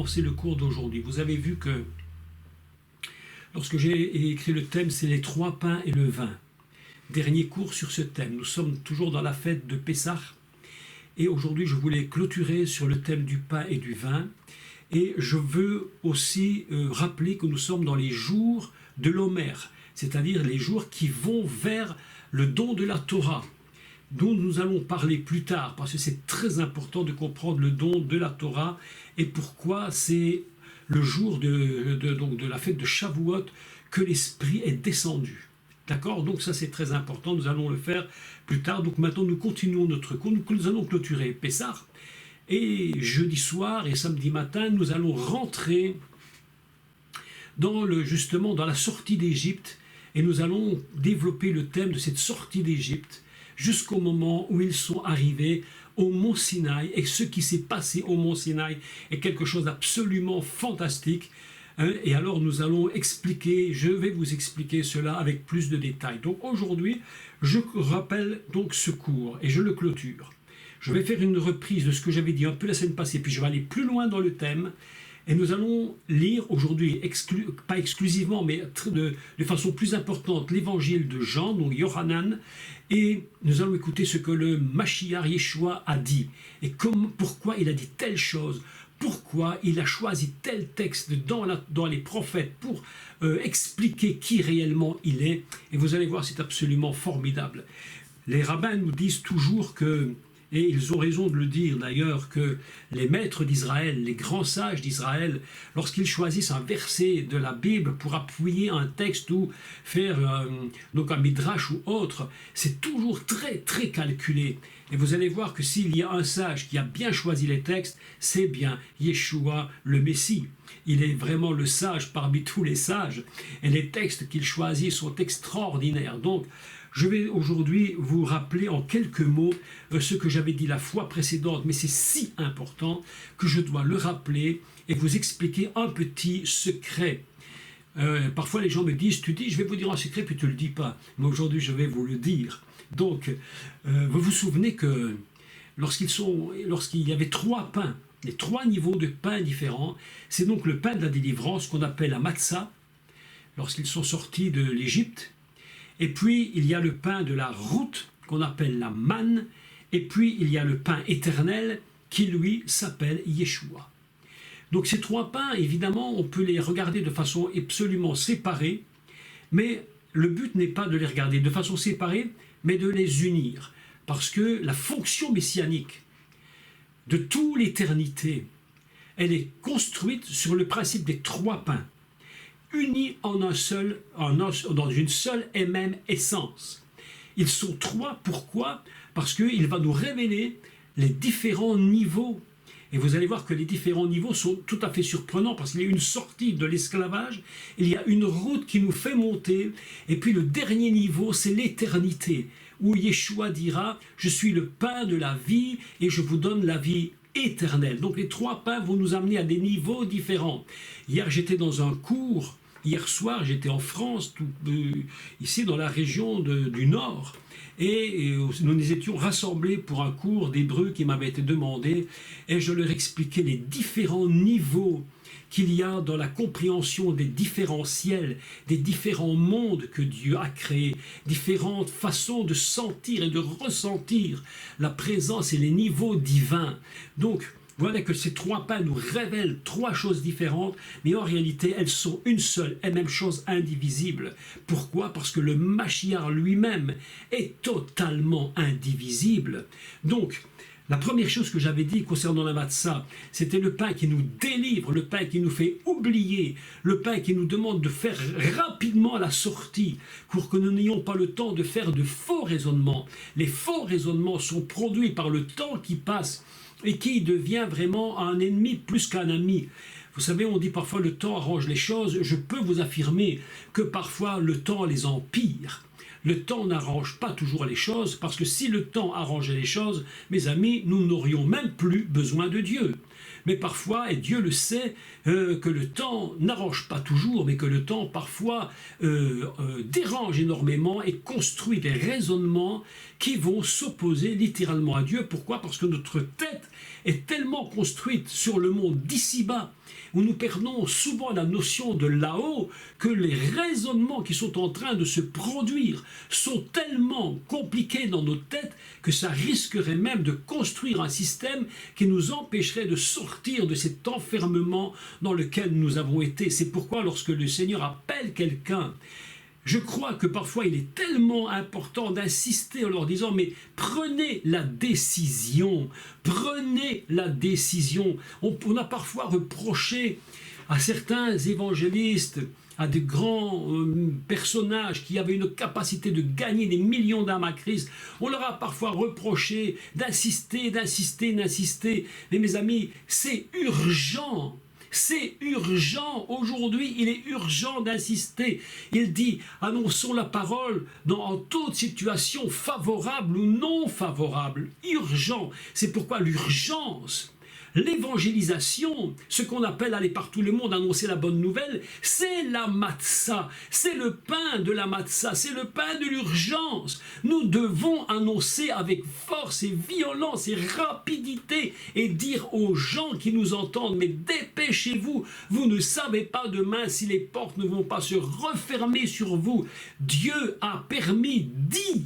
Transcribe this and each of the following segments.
commencer le cours d'aujourd'hui. Vous avez vu que lorsque j'ai écrit le thème, c'est les 3 pains et le vin. Dernier cours sur ce thème. Nous sommes toujours dans la fête de Pessah. Et aujourd'hui, je voulais clôturer sur le thème du pain et du vin. Et je veux aussi rappeler que nous sommes dans les jours de l'Omer, c'est-à-dire les jours qui vont vers le don de la Torah, dont nous allons parler plus tard, parce que c'est très important de comprendre le don de la Torah et pourquoi c'est le jour de la fête de Shavuot que l'Esprit est descendu. D'accord? Donc ça c'est très important, nous allons le faire plus tard. Donc maintenant nous continuons notre cours, nous allons clôturer Pessah. Et jeudi soir et samedi matin, nous allons rentrer justement dans la sortie d'Égypte. Et nous allons développer le thème de cette sortie d'Égypte jusqu'au moment où ils sont arrivés au mont Sinaï. Et ce qui s'est passé au mont Sinaï est quelque chose d'absolument fantastique. Et alors nous allons expliquer, je vais vous expliquer cela avec plus de détails. Donc aujourd'hui, je rappelle donc ce cours et je le clôture. Je vais faire une reprise de ce que j'avais dit un peu la semaine passée, puis je vais aller plus loin dans le thème. Et nous allons lire aujourd'hui, pas exclusivement, mais de façon plus importante, l'évangile de Jean, donc Yohanan, et nous allons écouter ce que le Mashiach Yeshua a dit, et pourquoi il a dit telle chose, pourquoi il a choisi tel texte dans les prophètes pour expliquer qui réellement il est. Et vous allez voir, c'est absolument formidable. Les rabbins nous disent toujours que, et ils ont raison de le dire d'ailleurs, que les maîtres d'Israël, les grands sages d'Israël, lorsqu'ils choisissent un verset de la Bible pour appuyer un texte ou faire donc un midrash ou autre, c'est toujours très très calculé. Et vous allez voir que s'il y a un sage qui a bien choisi les textes, c'est bien Yeshua le Messie. Il est vraiment le sage parmi tous les sages. Et les textes qu'il choisit sont extraordinaires. Donc, je vais aujourd'hui vous rappeler en quelques mots ce que j'avais dit la fois précédente, mais c'est si important que je dois le rappeler et vous expliquer un petit secret. Parfois les gens me disent, tu dis je vais vous dire un secret puis tu ne le dis pas, mais aujourd'hui je vais vous le dire. Donc vous vous souvenez que lorsqu'il y avait 3 pains, les 3 niveaux de pain différents, c'est donc le pain de la délivrance qu'on appelle la matzah, lorsqu'ils sont sortis de l'Égypte. Et puis, il y a le pain de la route, qu'on appelle la manne. Et puis, il y a le pain éternel, qui, lui, s'appelle Yeshua. Donc, ces 3 pains, évidemment, on peut les regarder de façon absolument séparée. Mais le but n'est pas de les regarder de façon séparée, mais de les unir. Parce que la fonction messianique de toute l'éternité, elle est construite sur le principe des 3 pains, unis dans une seule et même essence. Ils sont 3, pourquoi? Parce qu'il va nous révéler les différents niveaux. Et vous allez voir que les différents niveaux sont tout à fait surprenants, parce qu'il y a une sortie de l'esclavage, il y a une route qui nous fait monter, et puis le dernier niveau, c'est l'éternité, où Yeshua dira « Je suis le pain de la vie, et je vous donne la vie éternelle ». Donc les 3 pains vont nous amener à des niveaux différents. Hier, j'étais dans un cours. Hier soir, j'étais en France, ici dans la région du Nord, et nous étions rassemblés pour un cours d'hébreu qui m'avait été demandé, et je leur expliquais les différents niveaux qu'il y a dans la compréhension des différents ciels, des différents mondes que Dieu a créés, différentes façons de sentir et de ressentir la présence et les niveaux divins. Donc, voilà que ces 3 pains nous révèlent 3 choses différentes, mais en réalité, elles sont une seule et même chose indivisible. Pourquoi? Parce que le Mashiach lui-même est totalement indivisible. Donc, la première chose que j'avais dit concernant la matzah, c'était le pain qui nous délivre, le pain qui nous fait oublier, le pain qui nous demande de faire rapidement la sortie pour que nous n'ayons pas le temps de faire de faux raisonnements. Les faux raisonnements sont produits par le temps qui passe et qui devient vraiment un ennemi plus qu'un ami. Vous savez, on dit parfois le temps arrange les choses. Je peux vous affirmer que parfois le temps les empire. Le temps n'arrange pas toujours les choses, parce que si le temps arrangeait les choses, mes amis, nous n'aurions même plus besoin de Dieu. Mais parfois, et Dieu le sait, que le temps n'arrange pas toujours, mais que le temps parfois dérange énormément et construit des raisonnements qui vont s'opposer littéralement à Dieu. Pourquoi? Parce que notre tête est tellement construite sur le monde d'ici-bas où nous perdons souvent la notion de là-haut, que les raisonnements qui sont en train de se produire sont tellement compliqués dans nos têtes que ça risquerait même de construire un système qui nous empêcherait de sortir de cet enfermement dans lequel nous avons été. C'est pourquoi lorsque le Seigneur appelle quelqu'un, je crois que parfois il est tellement important d'insister en leur disant mais prenez la décision, prenez la décision. On a parfois reproché à certains évangélistes, à de grands personnages qui avaient une capacité de gagner des millions d'âmes à Christ, on leur a parfois reproché d'insister, d'insister, d'insister. Mais mes amis, c'est urgent. C'est urgent, aujourd'hui il est urgent d'insister. Il dit, annonçons la parole en toute situation favorable ou non favorable, urgent. C'est pourquoi l'urgence, l'évangélisation, ce qu'on appelle aller par tout le monde, annoncer la bonne nouvelle, c'est la matzah, c'est le pain de la matzah, c'est le pain de l'urgence. Nous devons annoncer avec force et violence et rapidité et dire aux gens qui nous entendent, mais dépêchez-vous, vous ne savez pas demain si les portes ne vont pas se refermer sur vous. Dieu a permis 10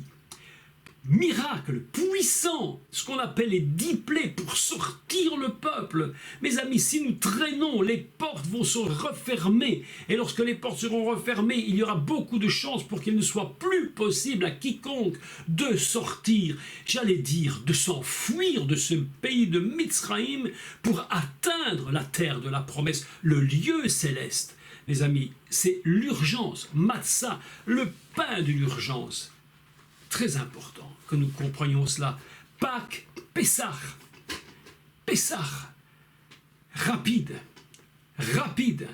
miracles puissants, ce qu'on appelle les 10 plaies pour sortir le peuple. Mes amis, si nous traînons, les portes vont se refermer. Et lorsque les portes seront refermées, il y aura beaucoup de chances pour qu'il ne soit plus possible à quiconque de sortir, j'allais dire, de s'enfuir de ce pays de Mitzraïm pour atteindre la terre de la promesse, le lieu céleste. Mes amis, c'est l'urgence, matzah, le pain de l'urgence. Très important que nous comprenions cela. Pâques, Pessah, rapide, rapide,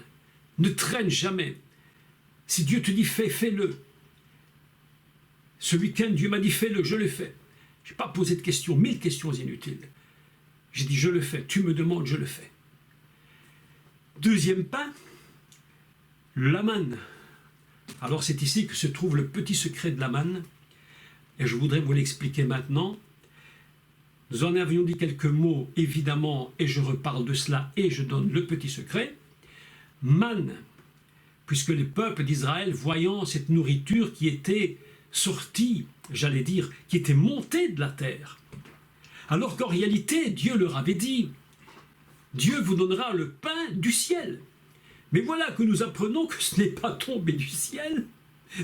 ne traîne jamais. Si Dieu te dit fais, fais-le. Ce week-end, Dieu m'a dit fais-le, je le fais. Je n'ai pas posé de questions, 1000 questions inutiles. J'ai dit je le fais, tu me demandes, je le fais. Deuxième pain, la manne. Alors c'est ici que se trouve le petit secret de la manne. Et je voudrais vous l'expliquer maintenant. Nous en avions dit quelques mots, évidemment, et je reparle de cela, et je donne le petit secret. Manne, puisque le peuple d'Israël, voyant cette nourriture qui était sortie, j'allais dire, qui était montée de la terre, alors qu'en réalité, Dieu leur avait dit, Dieu vous donnera le pain du ciel. Mais voilà que nous apprenons que ce n'est pas tombé du ciel.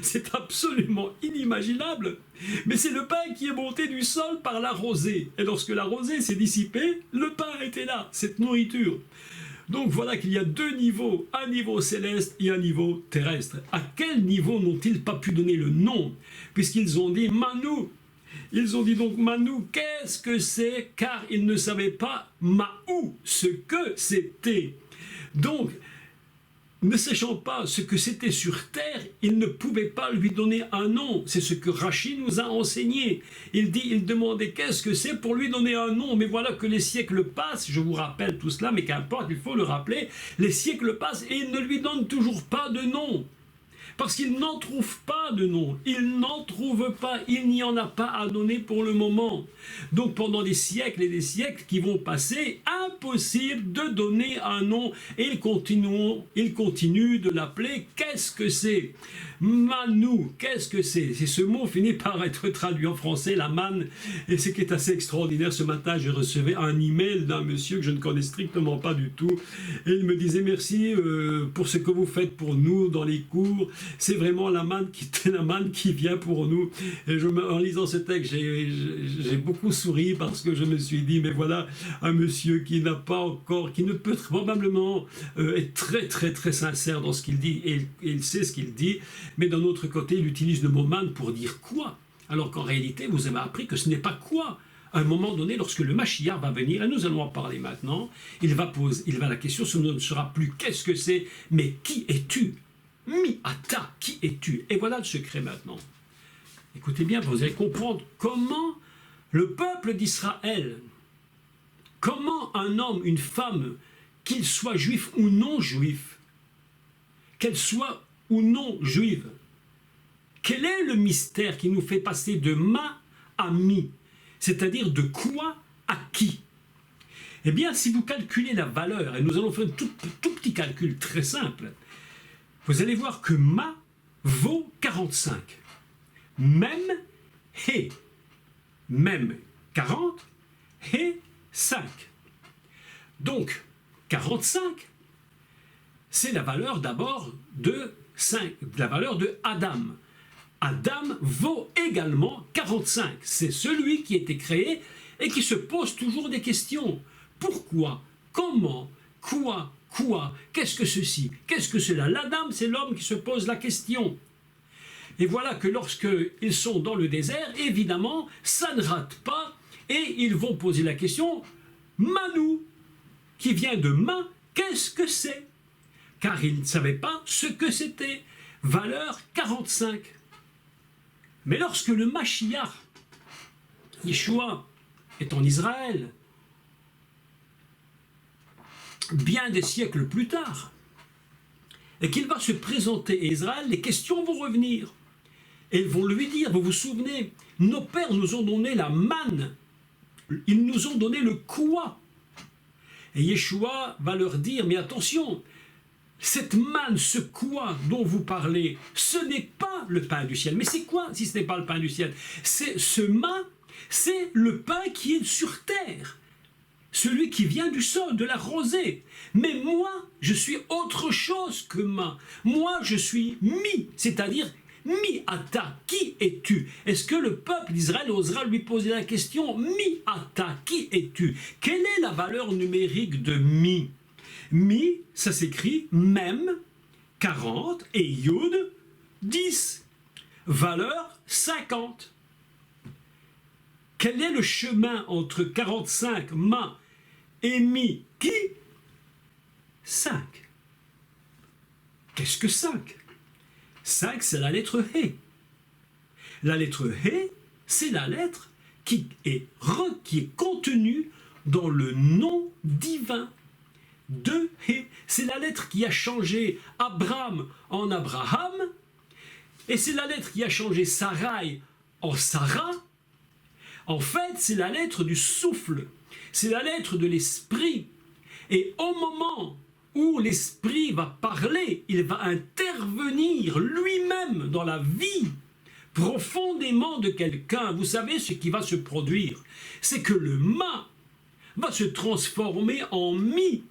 C'est absolument inimaginable, mais c'est le pain qui est monté du sol par la rosée. Et lorsque la rosée s'est dissipée, le pain était là, cette nourriture. Donc voilà qu'il y a deux niveaux, un niveau céleste et un niveau terrestre. À quel niveau n'ont-ils pas pu donner le nom? Puisqu'ils ont dit Manou. Ils ont dit donc Manou, qu'est-ce que c'est? Car ils ne savaient pas Maou, ce que c'était. Donc, ne sachant pas ce que c'était sur terre, il ne pouvait pas lui donner un nom. C'est ce que Rachid nous a enseigné. Il demandait qu'est-ce que c'est pour lui donner un nom. Mais voilà que les siècles passent, je vous rappelle tout cela, mais qu'importe, il faut le rappeler, les siècles passent et il ne lui donne toujours pas de nom. Parce qu'il n'en trouve pas de nom, il n'en trouve pas, il n'y en a pas à donner pour le moment. Donc pendant des siècles et des siècles qui vont passer, impossible de donner un nom. Et il continue de l'appeler, qu'est-ce que c'est? Manou, qu'est-ce que c'est? C'est ce mot finit par être traduit en français, la manne. Et ce qui est assez extraordinaire, ce matin, j'ai reçu un email d'un monsieur que je ne connais strictement pas du tout. Et il me disait merci pour ce que vous faites pour nous dans les cours. C'est vraiment la manne qui vient pour nous. Et en lisant ce texte, j'ai beaucoup souri parce que je me suis dit, mais voilà un monsieur qui n'a pas encore, qui ne peut probablement être très très très sincère dans ce qu'il dit, et il sait ce qu'il dit, mais d'un autre côté, il utilise le mot manne pour dire quoi? Alors qu'en réalité, vous avez appris que ce n'est pas quoi. À un moment donné, lorsque le Mashiach va venir, et nous allons en parler maintenant, la question ne sera plus qu'est-ce que c'est, mais qui es-tu? Mi-ata, qui es-tu? Et voilà le secret maintenant. Écoutez bien, vous allez comprendre comment le peuple d'Israël, comment un homme, une femme, qu'il soit juif ou non juif, qu'elle soit ou non juive, quel est le mystère qui nous fait passer de ma à mi, c'est-à-dire de quoi à qui? Eh bien, si vous calculez la valeur, et nous allons faire un tout petit calcul très simple, vous allez voir que ma vaut 45. Même et, même 40 et 5. Donc, 45, c'est la valeur d'abord de 5, la valeur de Adam. Adam vaut également 45. C'est celui qui a été créé et qui se pose toujours des questions. Pourquoi? Comment? Quoi? Qu'est-ce que ceci? Qu'est-ce que cela? L'Adam, c'est l'homme qui se pose la question. Et voilà que lorsqu'ils sont dans le désert, évidemment, ça ne rate pas, et ils vont poser la question, Manou, qui vient de main, qu'est-ce que c'est? Car ils ne savaient pas ce que c'était. Valeur 45. Mais lorsque le Mashiach, Yeshua, est en Israël, bien des siècles plus tard, et qu'il va se présenter à Israël, les questions vont revenir. Et ils vont lui dire, vous vous souvenez, nos pères nous ont donné la manne, ils nous ont donné le quoi. Et Yeshua va leur dire, mais attention, cette manne, ce quoi dont vous parlez, ce n'est pas le pain du ciel. Mais c'est quoi si ce n'est pas le pain du ciel? Ce main, c'est le pain qui est sur terre. Celui qui vient du sol, de la rosée. Mais moi, je suis autre chose que ma. Moi, je suis mi, c'est-à-dire mi-ata, qui es-tu? Est-ce que le peuple d'Israël osera lui poser la question, mi-ata, qui es-tu? Quelle est la valeur numérique de mi? Mi, ça s'écrit même 40 et yud 10. Valeur 50. Quel est le chemin entre 45 ma et mi qui? 5. Qu'est-ce que 5? 5, c'est la lettre He. La lettre He, c'est la lettre qui est contenue dans le nom divin de He. C'est la lettre qui a changé Abraham en Abraham, et c'est la lettre qui a changé Sarai en Sarah. En fait, c'est la lettre du souffle, c'est la lettre de l'esprit. Et au moment où l'esprit va parler, il va intervenir lui-même dans la vie profondément de quelqu'un. Vous savez ce qui va se produire, c'est que le ma va se transformer en mi.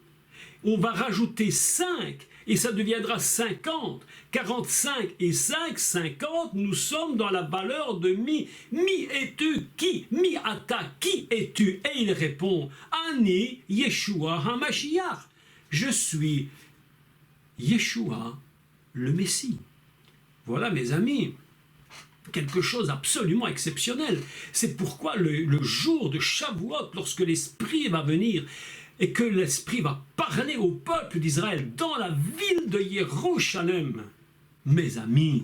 On va rajouter 5 et ça deviendra 50. 45 et 5, 50, nous sommes dans la valeur de mi. Mi es-tu qui? Mi ata, qui es-tu? Et il répond, Ani Yeshua HaMashiach. Je suis Yeshua, le Messie. Voilà, mes amis, quelque chose d'absolument exceptionnel. C'est pourquoi le jour de Shavuot, lorsque l'Esprit va venir et que l'Esprit va parler au peuple d'Israël dans la ville de Jérusalem, mes amis,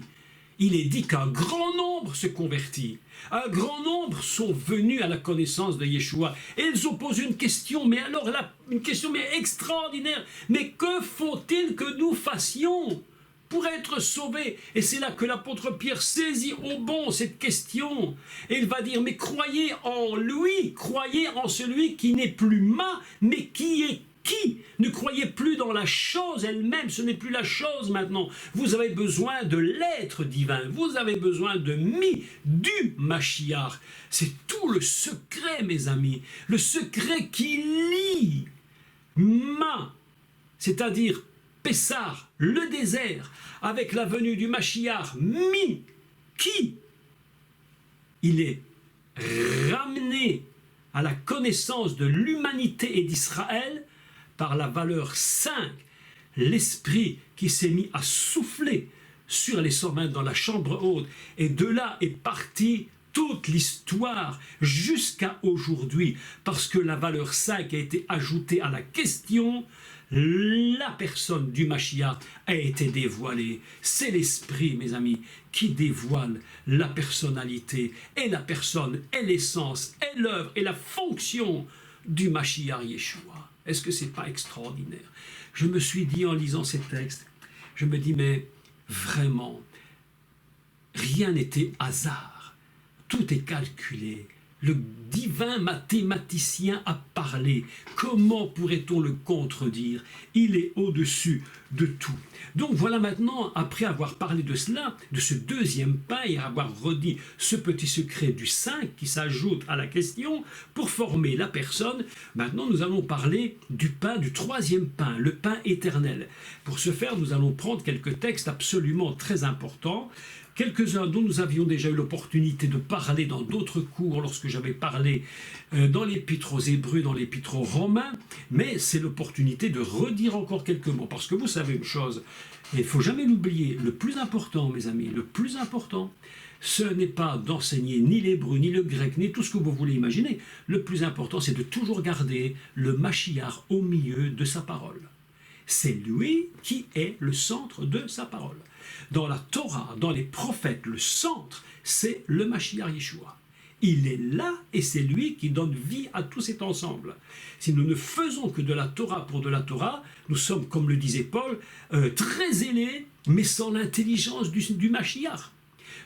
il est dit qu'un grand nombre se convertit. Un grand nombre sont venus à la connaissance de Yeshua. Et ils ont posé une question, mais alors là, une question mais extraordinaire. Mais que faut-il que nous fassions pour être sauvés? Et c'est là que l'apôtre Pierre saisit au bon cette question. Et il va dire, mais croyez en lui, croyez en celui qui n'est plus ma, mais qui est qui? Ne croyez plus dans la chose elle-même, ce n'est plus la chose maintenant. Vous avez besoin de l'être divin, vous avez besoin de du Mashiach. C'est tout le secret, mes amis, le secret qui lie ma, c'est-à-dire Pessar, le désert, avec la venue du Mashiach, qui il est ramené à la connaissance de l'humanité et d'Israël par la valeur 5, l'esprit qui s'est mis à souffler sur les sommets dans la chambre haute, et de là est partie toute l'histoire jusqu'à aujourd'hui, parce que la valeur 5 a été ajoutée à la question. La personne du Mashiach a été dévoilée. C'est l'esprit, mes amis, qui dévoile la personnalité et la personne et l'essence et l'œuvre et la fonction du Mashiach Yeshua. Est-ce que c'est pas extraordinaire? Je me suis dit en lisant ces textes, je me dis mais vraiment, rien n'était hasard. Tout est calculé. Le divin mathématicien a parlé. Comment pourrait-on le contredire? Il est au-dessus de tout. Donc voilà maintenant, après avoir parlé de cela, de ce deuxième pain et avoir redit ce petit secret du 5 qui s'ajoute à la question pour former la personne, maintenant nous allons parler du pain, du troisième pain, le pain éternel. Pour ce faire, nous allons prendre quelques textes absolument très importants. Quelques-uns dont nous avions déjà eu l'opportunité de parler dans d'autres cours lorsque j'avais parlé dans l'épître aux Hébreux, dans l'épître aux Romains, mais c'est l'opportunité de redire encore quelques mots, parce que vous savez une chose, et il ne faut jamais l'oublier, le plus important, mes amis, le plus important, ce n'est pas d'enseigner ni l'hébreu, ni le grec, ni tout ce que vous voulez imaginer. Le plus important, c'est de toujours garder le Mashiach au milieu de sa parole. C'est lui qui est le centre de sa parole. Dans la Torah, dans les prophètes, le centre, c'est le Mashiach Yeshua. Il est là et c'est lui qui donne vie à tout cet ensemble. Si nous ne faisons que de la Torah pour de la Torah, nous sommes, comme le disait Paul, très zélés, mais sans l'intelligence du Mashiach.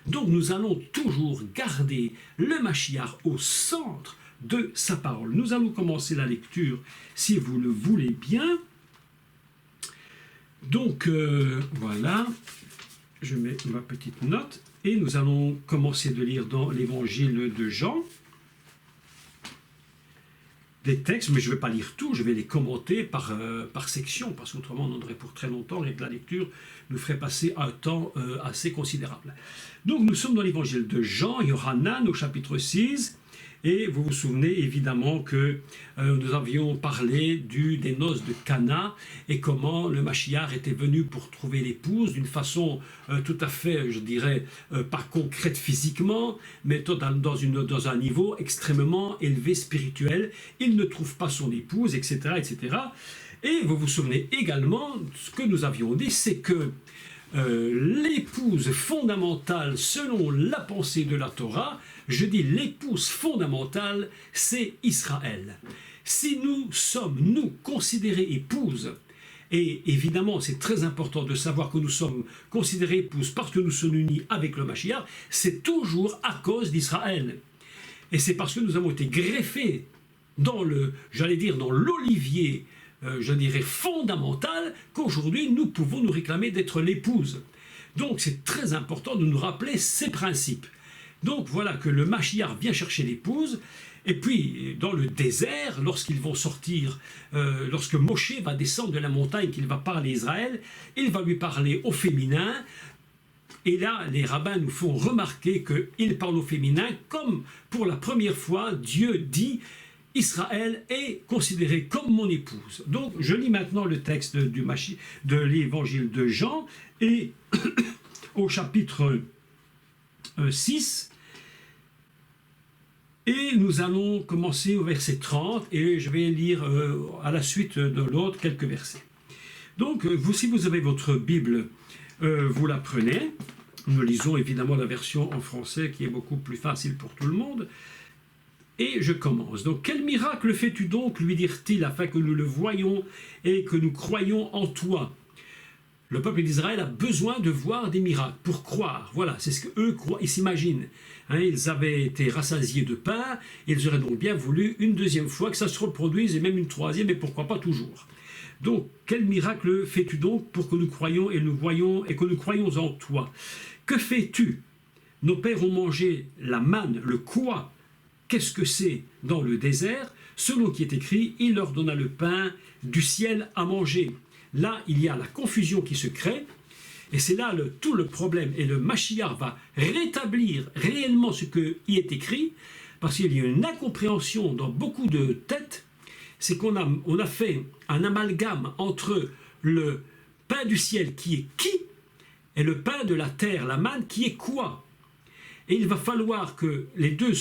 Donc nous allons toujours garder le Mashiach au centre de sa parole. Nous allons commencer la lecture, si vous le voulez bien. Donc voilà, je mets ma petite note et nous allons commencer de lire dans l'évangile de Jean des textes, mais je ne vais pas lire tout, je vais les commenter par section, parce qu'autrement on en aurait pour très longtemps et que la lecture nous ferait passer un temps assez considérable. Donc nous sommes dans l'évangile de Jean, Yohanan au chapitre 6, et vous vous souvenez évidemment que nous avions parlé des noces de Cana et comment le Mashiach était venu pour trouver l'épouse d'une façon tout à fait, je dirais, pas concrète physiquement, mais dans un niveau extrêmement élevé spirituel. Il ne trouve pas son épouse, etc., etc. Et vous vous souvenez également, ce que nous avions dit, c'est que l'épouse fondamentale selon la pensée de la Torah, je dis l'épouse fondamentale, c'est Israël. Si nous sommes, nous, considérés épouses, et évidemment c'est très important de savoir que nous sommes considérés épouses parce que nous sommes unis avec le Mashiach, c'est toujours à cause d'Israël. Et c'est parce que nous avons été greffés dans dans l'olivier, je dirais fondamental, qu'aujourd'hui nous pouvons nous réclamer d'être l'épouse. Donc c'est très important de nous rappeler ces principes. Donc voilà que le Mashiach vient chercher l'épouse, et puis dans le désert, lorsqu'ils vont sortir, lorsque Moshe va descendre de la montagne, qu'il va parler à Israël, il va lui parler au féminin, et là les rabbins nous font remarquer qu'il parle au féminin, comme pour la première fois Dieu dit « Israël est considéré comme mon épouse ». Donc je lis maintenant le texte de l'évangile de Jean, et au chapitre 6, et nous allons commencer au verset 30 et je vais lire à la suite de l'autre quelques versets. Donc si vous avez votre Bible, vous la prenez. Nous lisons évidemment la version en français qui est beaucoup plus facile pour tout le monde. Et je commence. Donc, quel miracle fais-tu donc, lui dirent-ils, afin que nous le voyions et que nous croyions en toi? Le peuple d'Israël a besoin de voir des miracles pour croire. Voilà, c'est ce qu'eux croient, ils s'imaginent. Ils avaient été rassasiés de pain, ils auraient donc bien voulu une deuxième fois que ça se reproduise, et même une troisième, et pourquoi pas toujours. Donc, quel miracle fais-tu donc pour que nous croyions et nous voyions et que nous croyions en toi? Que fais-tu? Nos pères ont mangé la manne, le quoi? Qu'est-ce que c'est dans le désert? Selon qui est écrit, il leur donna le pain du ciel à manger. Là, il y a la confusion qui se crée, et c'est là tout le problème. Et le Mashiach va rétablir réellement ce qui est écrit, parce qu'il y a une incompréhension dans beaucoup de têtes, c'est qu'on a fait un amalgame entre le pain du ciel qui est qui, et le pain de la terre, la manne, qui est quoi. Et il va falloir que les deux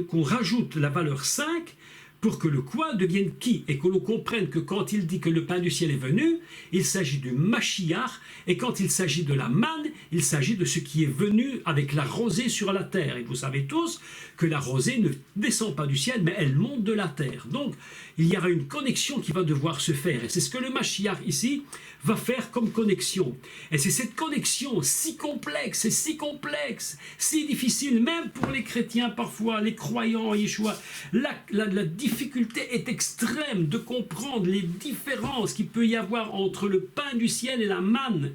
qu'on rajoute la valeur 5 pour que le quoi devienne qui, et que l'on comprenne que quand il dit que le pain du ciel est venu, il s'agit du Mashiach, et quand il s'agit de la manne, il s'agit de ce qui est venu avec la rosée sur la terre. Et vous savez tous que la rosée ne descend pas du ciel, mais elle monte de la terre. Donc, il y aura une connexion qui va devoir se faire, et c'est ce que le Mashiach ici va faire comme connexion. Et c'est cette connexion si complexe, et si difficile, même pour les chrétiens parfois, les croyants en Yeshua, la difficulté est extrême de comprendre les différences qu'il peut y avoir entre le pain du ciel et la manne.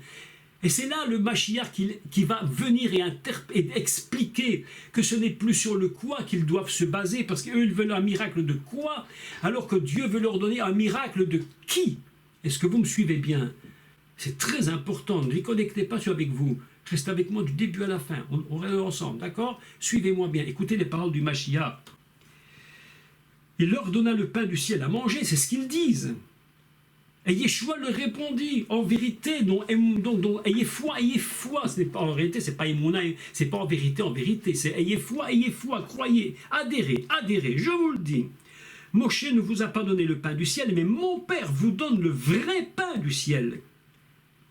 Et c'est là le Mashiach qui va venir et expliquer que ce n'est plus sur le quoi qu'ils doivent se baser, parce qu'eux ils veulent un miracle de quoi, alors que Dieu veut leur donner un miracle de qui. Est-ce que vous me suivez bien? C'est très important, ne déconnectez pas avec vous. Restez avec moi du début à la fin, on reste ensemble, d'accord? Suivez-moi bien, écoutez les paroles du Mashiach. Il leur donna le pain du ciel à manger, c'est ce qu'ils disent. Et Yeshua leur répondit, en vérité, donc ayez foi, ce n'est pas en réalité, c'est pas Emouna, c'est pas en vérité, c'est ayez foi, croyez, adhérez, je vous le dis. Moshe ne vous a pas donné le pain du ciel, mais mon Père vous donne le vrai pain du ciel.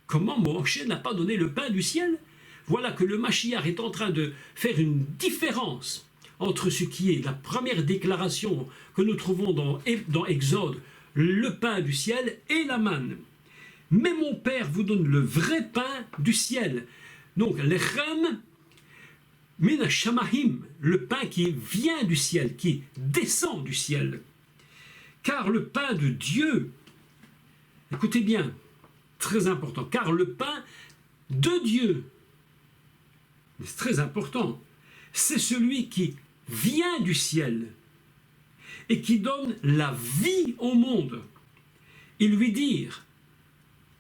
Comment Moshe n'a pas donné le pain du ciel? Voilà que le Mashiach est en train de faire une différence entre ce qui est la première déclaration que nous trouvons dans Exode, le pain du ciel et la manne. Mais mon Père vous donne le vrai pain du ciel. Donc, lechem min shamahim, le pain qui vient du ciel, qui descend du ciel. Car le pain de Dieu, écoutez bien, très important, car le pain de Dieu, c'est très important, c'est celui qui vient du ciel et qui donne la vie au monde. Ils lui dirent,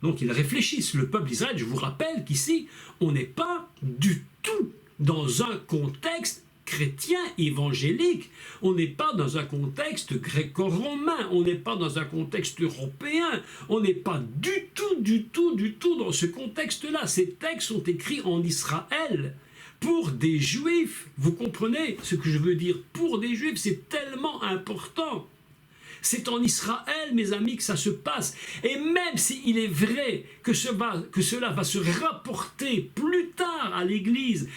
donc ils réfléchissent, le peuple d'Israël, je vous rappelle qu'ici, on n'est pas du tout dans un contexte chrétien évangélique, on n'est pas dans un contexte gréco-romain, on n'est pas dans un contexte européen, on n'est pas du tout dans ce contexte-là. Ces textes sont écrits en Israël pour des Juifs. Vous comprenez ce que je veux dire? Pour des Juifs, c'est tellement important. C'est en Israël, mes amis, que ça se passe. Et même s'il est vrai que cela va se rapporter plus tard à l'Église,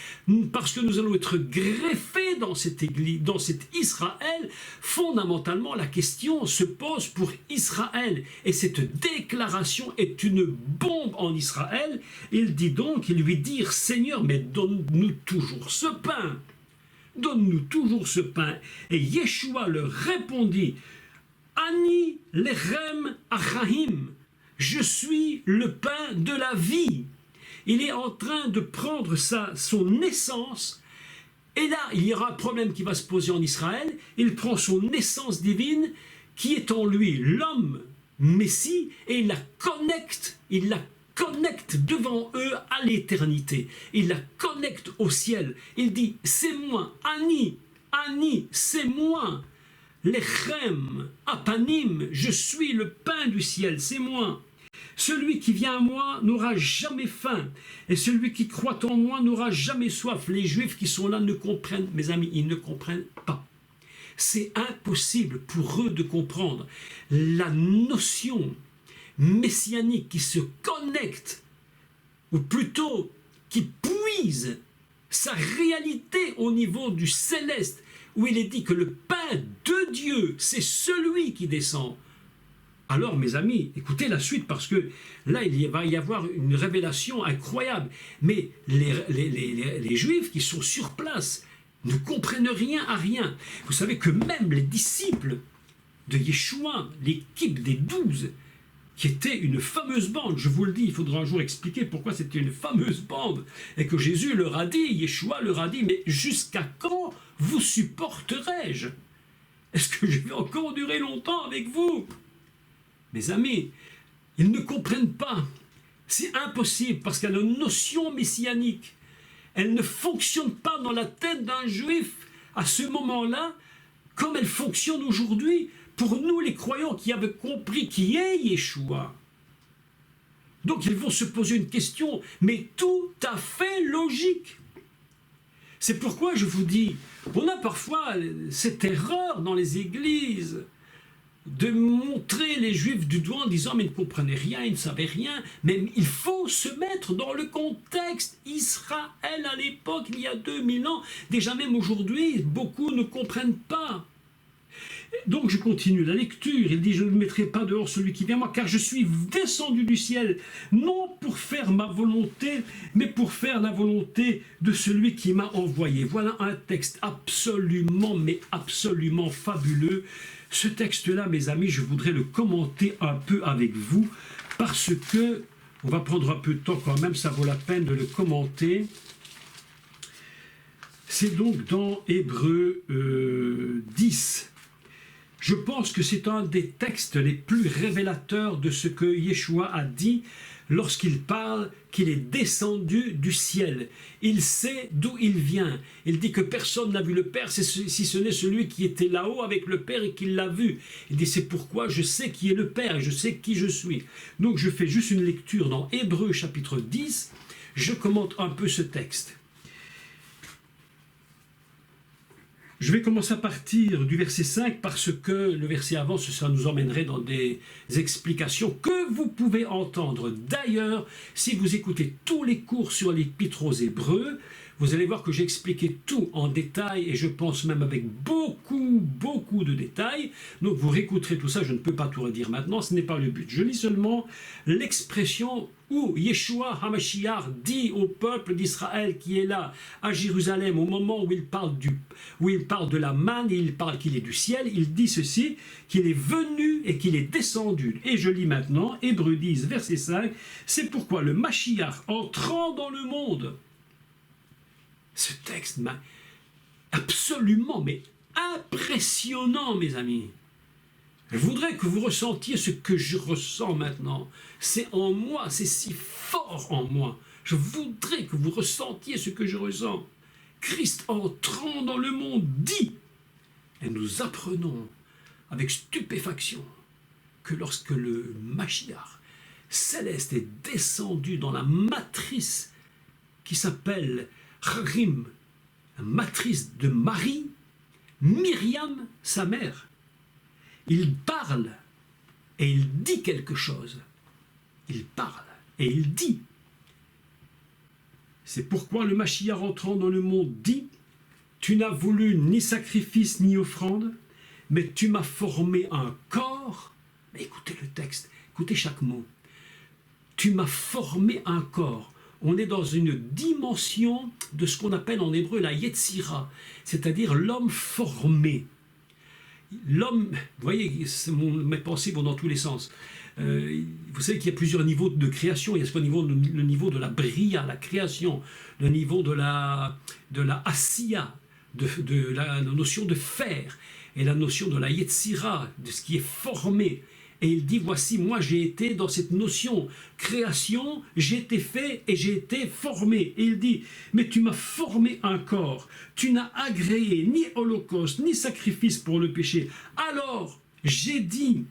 parce que nous allons être greffés dans cette Église, dans cet Israël, fondamentalement, la question se pose pour Israël. Et cette déclaration est une bombe en Israël. Il dit donc, ils lui dirent, Seigneur, mais donne-nous toujours ce pain. Donne-nous toujours ce pain. Et Yeshua leur répondit, Ani lechem achahim, je suis le pain de la vie. Il est en train de prendre son essence, et là il y aura un problème qui va se poser en Israël. Il prend son essence divine qui est en lui, l'homme Messie, et il la connecte devant eux à l'éternité. Il la connecte au ciel. Il dit, c'est moi, Ani, c'est moi. Lechem, apanim, je suis le pain du ciel, c'est moi. Celui qui vient à moi n'aura jamais faim, et celui qui croit en moi n'aura jamais soif. Les Juifs qui sont là ne comprennent, mes amis, ils ne comprennent pas. C'est impossible pour eux de comprendre la notion messianique qui se connecte, ou plutôt qui puise sa réalité au niveau du céleste, où il est dit que le pain de Dieu, c'est celui qui descend. Alors, mes amis, écoutez la suite, parce que là, il va y avoir une révélation incroyable. Mais les Juifs qui sont sur place ne comprennent rien à rien. Vous savez que même les disciples de Yeshua, l'équipe des 12, qui était une fameuse bande, je vous le dis, il faudra un jour expliquer pourquoi c'était une fameuse bande, et que Jésus leur a dit, Yeshua leur a dit, mais jusqu'à quand vous supporterai-je? Est-ce que je vais encore durer longtemps avec vous? Mes amis, ils ne comprennent pas. C'est impossible, parce que la notion messianique, elle ne fonctionne pas dans la tête d'un juif à ce moment-là, comme elle fonctionne aujourd'hui pour nous les croyants qui avaient compris qui est Yeshua. Donc ils vont se poser une question, mais tout à fait logique. C'est pourquoi je vous dis, on a parfois cette erreur dans les églises de montrer les Juifs du doigt en disant mais ils ne comprenaient rien, ils ne savaient rien, mais il faut se mettre dans le contexte. Israël à l'époque, il y a 2000 ans, déjà même aujourd'hui, beaucoup ne comprennent pas. Donc je continue la lecture, il dit je ne mettrai pas dehors celui qui vient à moi, car je suis descendu du ciel, non pour faire ma volonté, mais pour faire la volonté de celui qui m'a envoyé. Voilà un texte absolument, mais absolument fabuleux. Ce texte-là, mes amis, je voudrais le commenter un peu avec vous, parce que, on va prendre un peu de temps quand même, ça vaut la peine de le commenter. C'est donc dans Hébreux 10. Je pense que c'est un des textes les plus révélateurs de ce que Yeshua a dit lorsqu'il parle qu'il est descendu du ciel. Il sait d'où il vient. Il dit que personne n'a vu le Père si ce n'est celui qui était là-haut avec le Père et qui l'a vu. Il dit c'est pourquoi je sais qui est le Père et je sais qui je suis. Donc je fais juste une lecture dans Hébreux chapitre 10. Je commente un peu ce texte. Je vais commencer à partir du verset 5 parce que le verset avant, ça nous emmènerait dans des explications que vous pouvez entendre. D'ailleurs, si vous écoutez tous les cours sur l'Épître aux Hébreux, vous allez voir que j'ai expliqué tout en détail et je pense même avec beaucoup de détails. Donc vous réécouterez tout ça, je ne peux pas tout redire maintenant, ce n'est pas le but. Je lis seulement l'expression où Yeshua HaMashiach dit au peuple d'Israël qui est là à Jérusalem au moment où il parle de la manne et il parle qu'il est du ciel, il dit ceci, qu'il est venu et qu'il est descendu. Et je lis maintenant Hébreux 10 verset 5, c'est pourquoi le Mashiach entrant dans le monde. Ce texte m'a absolument, mais impressionnant, mes amis. Je voudrais que vous ressentiez ce que je ressens maintenant. C'est en moi, c'est si fort en moi. Je voudrais que vous ressentiez ce que je ressens. Christ entrant dans le monde dit, et nous apprenons avec stupéfaction que lorsque le Mashiach céleste est descendu dans la matrice qui s'appelle Harim, la matrice de Marie, Myriam, sa mère, il parle et il dit quelque chose. Il parle et il dit. C'est pourquoi le Mashiach entrant dans le monde dit, tu n'as voulu ni sacrifice ni offrande, mais tu m'as formé un corps. Mais écoutez le texte, écoutez chaque mot. Tu m'as formé un corps. On est dans une dimension de ce qu'on appelle en hébreu la Yetzira, c'est-à-dire l'homme formé. L'homme, vous voyez, mes pensées vont dans tous les sens. Vous savez qu'il y a plusieurs niveaux de création. Il y a le niveau de la bria, la création, le niveau de la asiya, de la notion de faire, et la notion de la yetzira, de ce qui est formé. Et il dit, voici, moi j'ai été dans cette notion création, j'ai été fait et j'ai été formé. Et il dit, mais tu m'as formé un corps, tu n'as agréé ni holocauste, ni sacrifice pour le péché. Alors, j'ai dit,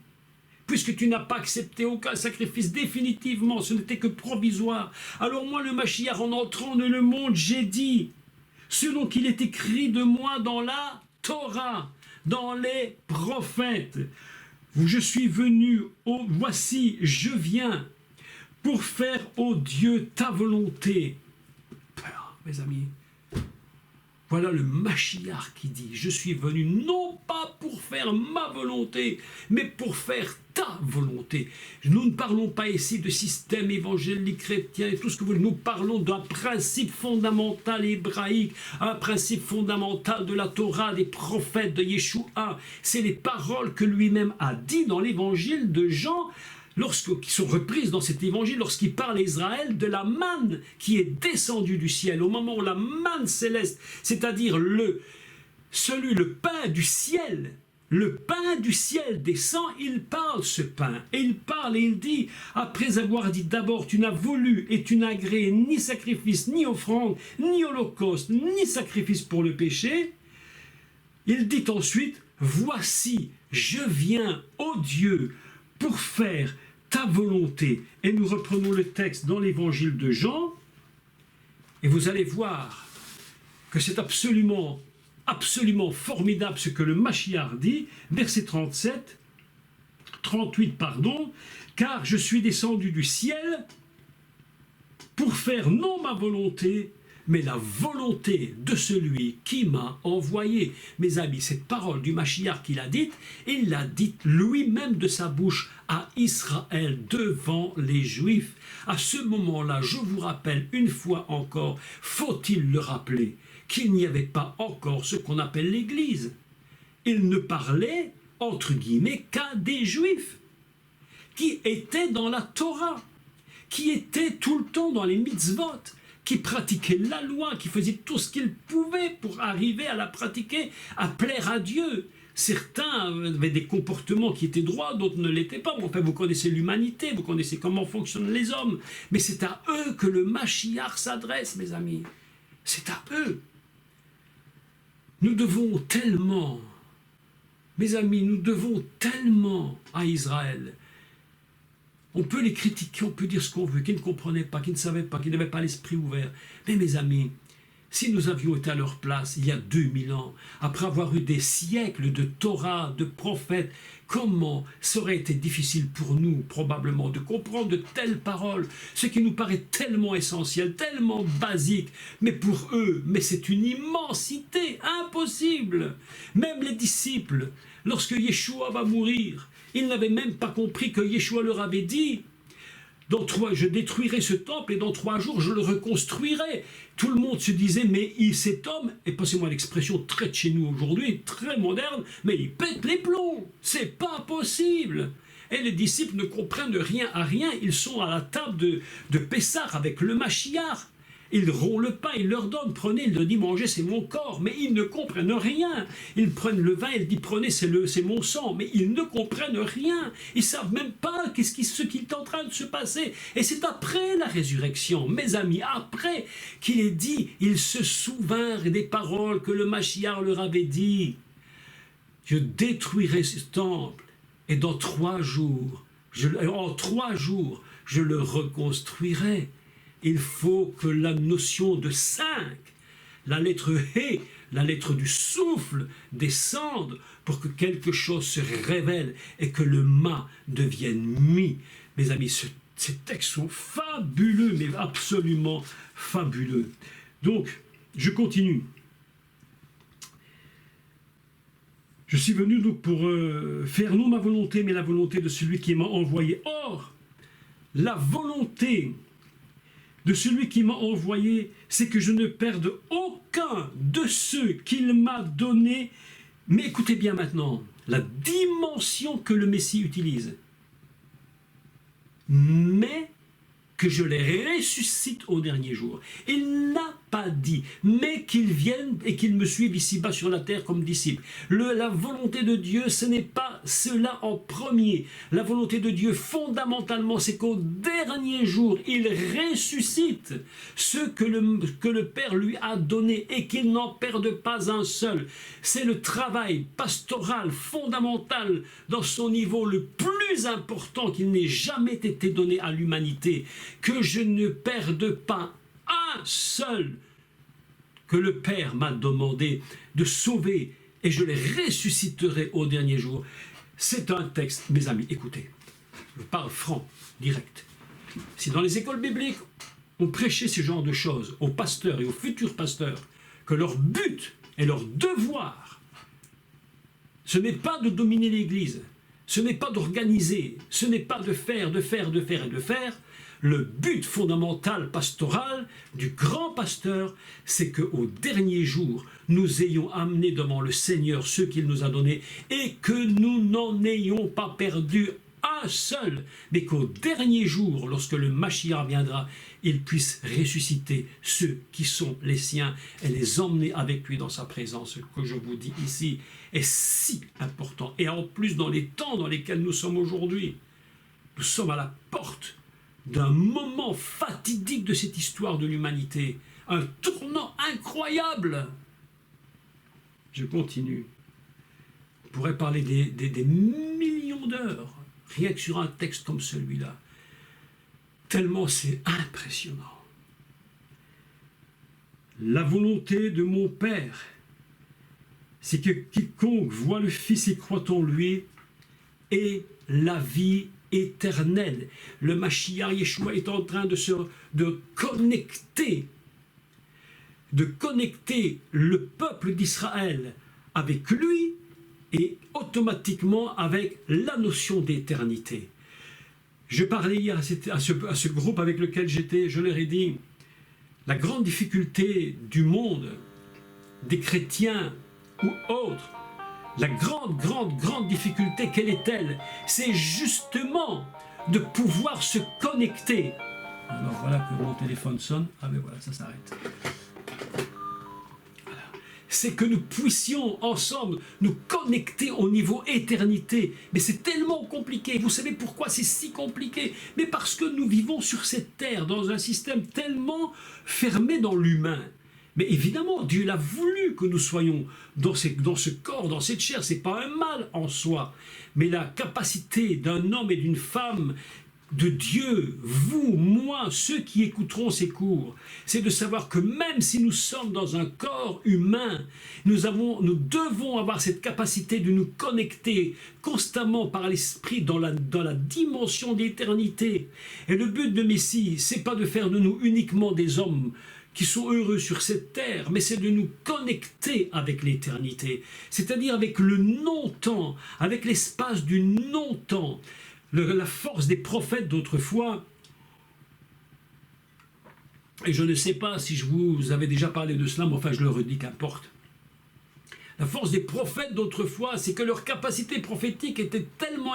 puisque tu n'as pas accepté aucun sacrifice définitivement, ce n'était que provisoire, alors moi le Mashiach, en entrant dans le monde, j'ai dit, selon qu'il est écrit de moi dans la Torah, dans les prophètes, je suis venu, voici, je viens pour faire, ô Dieu, ta volonté. Mes amis, voilà le Mashiach qui dit, je suis venu non pas pour faire ma volonté, mais pour faire ta volonté. Nous ne parlons pas ici de système évangélique chrétien et tout ce que vous voulez. Nous parlons d'un principe fondamental hébraïque, un principe fondamental de la Torah, des prophètes de Yeshua. C'est les paroles que lui-même a dit dans l'évangile de Jean, qui sont reprises dans cet évangile, lorsqu'il parle à Israël de la manne qui est descendue du ciel, au moment où la manne céleste, c'est-à-dire le pain du ciel, le pain du ciel descend, il parle ce pain, et il parle et il dit, après avoir dit d'abord, tu n'as voulu et tu n'as agréé ni sacrifice, ni offrande, ni holocauste, ni sacrifice pour le péché, il dit ensuite, voici, je viens, ô Dieu, pour faire ta volonté. Et nous reprenons le texte dans l'évangile de Jean, et vous allez voir que c'est absolument, absolument formidable ce que le Mashiach dit, verset 38, pardon, car je suis descendu du ciel pour faire non ma volonté, mais la volonté de celui qui m'a envoyé. Mes amis, cette parole du Mashiach qu'il a dite, il l'a dite lui-même de sa bouche à Israël devant les Juifs. À ce moment-là, je vous rappelle une fois encore, faut-il le rappeler, qu'il n'y avait pas encore ce qu'on appelle l'Église. Il ne parlait, entre guillemets, qu'à des Juifs qui étaient dans la Torah, qui étaient tout le temps dans les mitzvot, qui pratiquaient la loi, qui faisaient tout ce qu'ils pouvaient pour arriver à la pratiquer, à plaire à Dieu. Certains avaient des comportements qui étaient droits, d'autres ne l'étaient pas. Enfin, vous connaissez l'humanité, vous connaissez comment fonctionnent les hommes. Mais c'est à eux que le Mashiach s'adresse, mes amis. C'est à eux. Nous devons tellement, mes amis, nous devons tellement à Israël. On peut les critiquer, on peut dire ce qu'on veut, qu'ils ne comprenaient pas, qu'ils ne savaient pas, qu'ils n'avaient pas l'esprit ouvert. Mais mes amis, si nous avions été à leur place il y a 2000 ans, après avoir eu des siècles de Torah, de prophètes, comment ça aurait été difficile pour nous, probablement, de comprendre de telles paroles, ce qui nous paraît tellement essentiel, tellement basique, mais pour eux, mais c'est une immensité, impossible. Même les disciples, lorsque Yeshua va mourir, ils n'avaient même pas compris que Yeshua leur avait dit je détruirai ce temple et dans 3 jours je le reconstruirai. Tout le monde se disait mais cet homme, et passez-moi l'expression très de chez nous aujourd'hui, très moderne, mais il pète les plombs, c'est pas possible. Et les disciples ne comprennent rien à rien, ils sont à la table de Pessah avec le Mashiach. Ils roulent le pain, ils leur donnent, prenez, il leur dit mangez, c'est mon corps, mais ils ne comprennent rien. Ils prennent le vin, il dit prenez, c'est mon sang, mais ils ne comprennent rien. Ils ne savent même pas ce qui est en train de se passer. Et c'est après la résurrection, mes amis, après qu'il ait dit, ils se souvinrent des paroles que le Mashiach leur avait dit. Je détruirai ce temple et dans 3 jours, en 3 jours, je le reconstruirai. Il faut que la notion de 5, la lettre He, la lettre du souffle, descende pour que quelque chose se révèle et que le Ma devienne Mi. Mes amis, ces textes sont fabuleux, mais absolument fabuleux. Donc, je continue. Je suis venu donc pour faire non ma volonté, mais la volonté de celui qui m'a envoyé. Or, la volonté de celui qui m'a envoyé, c'est que je ne perde aucun de ceux qu'il m'a donnés. Mais écoutez bien maintenant, la dimension que le Messie utilise. Mais que je les ressuscite au dernier jour. Il n'a pas dit, mais qu'ils viennent et qu'ils me suivent ici-bas sur la terre comme disciples. La volonté de Dieu, ce n'est pas cela en premier. La volonté de Dieu, fondamentalement, c'est qu'au dernier jour, il ressuscite ceux que le Père lui a donnés et qu'il n'en perde pas un seul. C'est le travail pastoral fondamental dans son niveau le plus important qu'il n'ait jamais été donné à l'humanité. Que je ne perde pas un seul que le Père m'a demandé de sauver et je les ressusciterai au dernier jour. C'est un texte, mes amis, écoutez, je parle franc, direct. Si dans les écoles bibliques, on prêchait ce genre de choses aux pasteurs et aux futurs pasteurs, que leur but et leur devoir, ce n'est pas de dominer l'Église, ce n'est pas d'organiser, ce n'est pas de faire. Le but fondamental pastoral du grand pasteur, c'est qu'au dernier jour, nous ayons amené devant le Seigneur ceux qu'il nous a donnés et que nous n'en ayons pas perdu un seul, mais qu'au dernier jour, lorsque le Mashiach viendra, il puisse ressusciter ceux qui sont les siens et les emmener avec lui dans sa présence. Ce que je vous dis ici est si important. Et en plus, dans les temps dans lesquels nous sommes aujourd'hui, nous sommes à la porte d'un moment fatidique de cette histoire de l'humanité, un tournant incroyable. Je continue. On pourrait parler des millions d'heures, rien que sur un texte comme celui-là. Tellement c'est impressionnant. La volonté de mon Père, c'est que quiconque voit le Fils et croit en lui ait la vie éternelle. Le Mashiach Yeshua est en train de connecter le peuple d'Israël avec lui et automatiquement avec la notion d'éternité. Je parlais hier à ce groupe avec lequel j'étais, je leur ai dit, la grande difficulté du monde, des chrétiens ou autres, la grande difficulté, quelle est-elle? C'est justement de pouvoir se connecter. Alors voilà que mon téléphone sonne, ah ben voilà, ça s'arrête. C'est que nous puissions ensemble nous connecter au niveau éternité. Mais c'est tellement compliqué. Vous savez pourquoi c'est si compliqué? Mais parce que nous vivons sur cette terre, dans un système tellement fermé dans l'humain. Mais évidemment, Dieu l'a voulu que nous soyons dans ce corps, dans cette chair. Ce n'est pas un mal en soi. Mais la capacité d'un homme et d'une femme, de Dieu, vous, moi, ceux qui écouteront ces cours, c'est de savoir que même si nous sommes dans un corps humain, nous devons avoir cette capacité de nous connecter constamment par l'esprit dans la dimension d'éternité. Et le but de Messie, c'est pas de faire de nous uniquement des hommes qui sont heureux sur cette terre, mais c'est de nous connecter avec l'éternité, c'est-à-dire avec le non-temps, avec l'espace du non-temps. La force des prophètes d'autrefois, et je ne sais pas si je vous avais déjà parlé de cela, mais enfin je le redis, qu'importe. La force des prophètes d'autrefois, c'est que leur capacité prophétique était tellement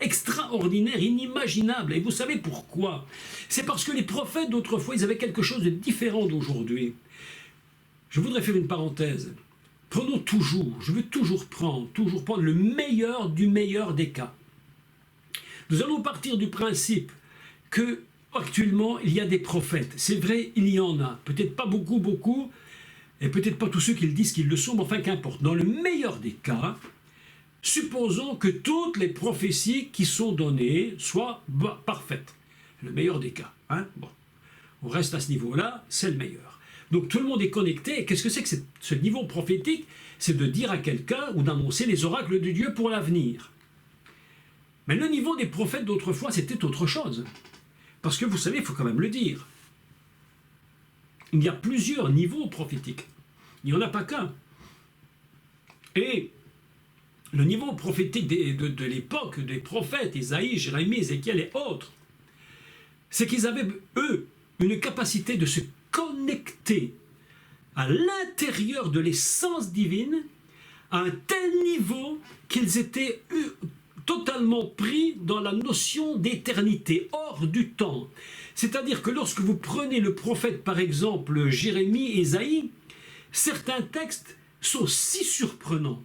extraordinaire, inimaginable. Et vous savez pourquoi? C'est parce que les prophètes d'autrefois, ils avaient quelque chose de différent d'aujourd'hui. Je voudrais faire une parenthèse. Prenons toujours, je veux toujours prendre le meilleur du meilleur des cas. Nous allons partir du principe que actuellement il y a des prophètes. C'est vrai, il y en a. Peut-être pas beaucoup, et peut-être pas tous ceux qui le disent qu'ils le sont, mais enfin qu'importe. Dans le meilleur des cas, supposons que toutes les prophéties qui sont données soient parfaites. Le meilleur des cas. Hein? Bon. On reste à ce niveau-là, c'est le meilleur. Donc tout le monde est connecté. Et qu'est-ce que c'est que ce niveau prophétique? C'est de dire à quelqu'un ou d'annoncer les oracles de Dieu pour l'avenir. Mais le niveau des prophètes d'autrefois, c'était autre chose. Parce que vous savez, il faut quand même le dire. Il y a plusieurs niveaux prophétiques. Il n'y en a pas qu'un. Et le niveau prophétique de l'époque des prophètes, Isaïe, Jérémie, Ézéchiel et autres, c'est qu'ils avaient, eux, une capacité de se connecter à l'intérieur de l'essence divine à un tel niveau qu'ils étaient totalement pris dans la notion d'éternité, hors du temps. C'est-à-dire que lorsque vous prenez le prophète, par exemple, Jérémie, Ésaïe, certains textes sont si surprenants.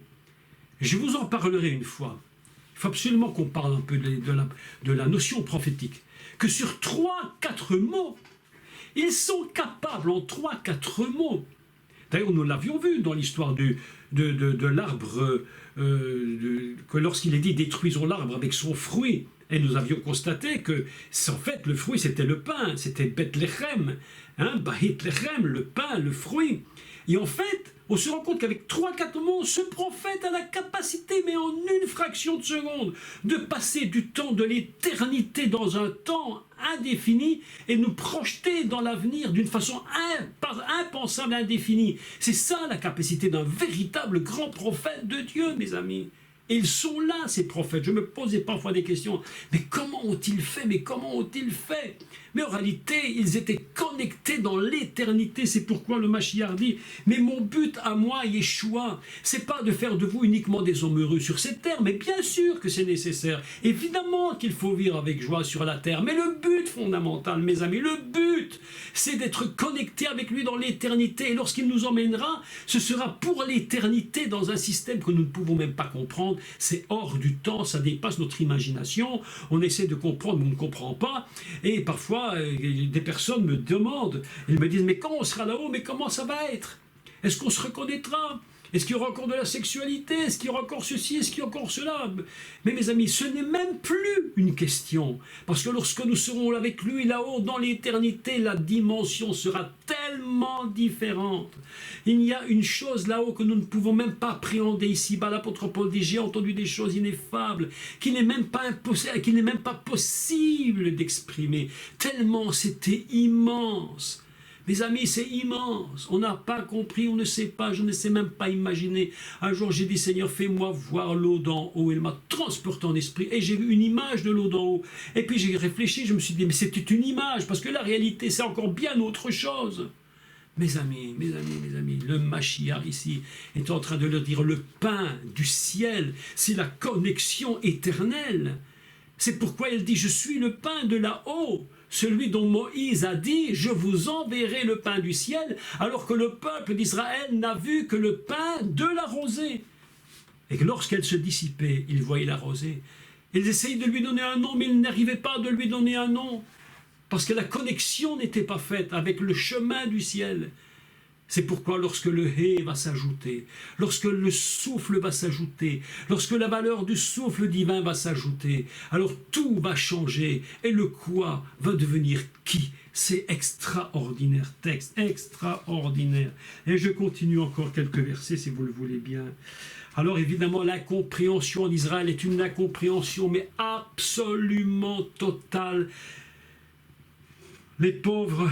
Je vous en parlerai une fois. Il faut absolument qu'on parle un peu de la notion prophétique. Que sur 3-4 mots, ils sont capables, en 3-4 mots, d'ailleurs nous l'avions vu dans l'histoire de l'arbre, que lorsqu'il est dit « détruisons l'arbre avec son fruit », et nous avions constaté que, en fait, le fruit, c'était le pain, c'était Bethléem, hein, Bethléem, le pain, le fruit. Et en fait, on se rend compte qu'avec 3-4 mots, ce prophète a la capacité, mais en une fraction de seconde, de passer du temps de l'éternité dans un temps indéfini et nous projeter dans l'avenir d'une façon impensable, indéfinie. C'est ça la capacité d'un véritable grand prophète de Dieu, mes amis. Et ils sont là, ces prophètes. Je me posais parfois des questions. Mais comment ont-ils fait? Mais en réalité, ils étaient connectés dans l'éternité. C'est pourquoi le Mashiach dit, mais mon but à moi, Yeshua, c'est pas de faire de vous uniquement des hommes heureux sur cette terre, mais bien sûr que c'est nécessaire. Évidemment qu'il faut vivre avec joie sur la terre. Mais le but fondamental, mes amis, le but, c'est d'être connecté avec lui dans l'éternité. Et lorsqu'il nous emmènera, ce sera pour l'éternité dans un système que nous ne pouvons même pas comprendre. C'est hors du temps, ça dépasse notre imagination. On essaie de comprendre, mais on ne comprend pas. Et parfois, des personnes me demandent, elles me disent, mais quand on sera là-haut, mais comment ça va être? Est-ce qu'on se reconnaîtra? Est-ce qu'il y aura encore de la sexualité? Est-ce qu'il y aura encore ceci? Est-ce qu'il y aura encore cela? Mais mes amis, ce n'est même plus une question. Parce que lorsque nous serons avec lui là-haut dans l'éternité, la dimension sera tellement différente. Il y a une chose là-haut que nous ne pouvons même pas appréhender ici-bas. L'apôtre Paul dit, j'ai entendu des choses ineffables, qu'il n'est même pas possible d'exprimer. Tellement c'était immense. Mes amis, c'est immense. On n'a pas compris, on ne sait pas, je ne sais même pas imaginer. Un jour, j'ai dit, Seigneur, fais-moi voir l'eau d'en haut. Il m'a transporté en esprit et j'ai vu une image de l'eau d'en haut. Et puis j'ai réfléchi, je me suis dit, mais c'était une image, parce que la réalité, c'est encore bien autre chose. Mes amis, le Mashiach ici est en train de leur dire, le pain du ciel, c'est la connexion éternelle. C'est pourquoi il dit, je suis le pain de là-haut. Celui dont Moïse a dit, je vous enverrai le pain du ciel, alors que le peuple d'Israël n'a vu que le pain de la rosée. Et que lorsqu'elle se dissipait, ils voyaient la rosée. Ils essayaient de lui donner un nom, mais ils n'arrivaient pas de lui donner un nom, parce que la connexion n'était pas faite avec le chemin du ciel. C'est pourquoi lorsque le hé va s'ajouter, lorsque le souffle va s'ajouter, lorsque la valeur du souffle divin va s'ajouter, alors tout va changer et le quoi va devenir qui. C'est extraordinaire, texte extraordinaire. Et je continue encore quelques versets si vous le voulez bien. Alors évidemment, l'incompréhension d'Israël est une incompréhension mais absolument totale. Les pauvres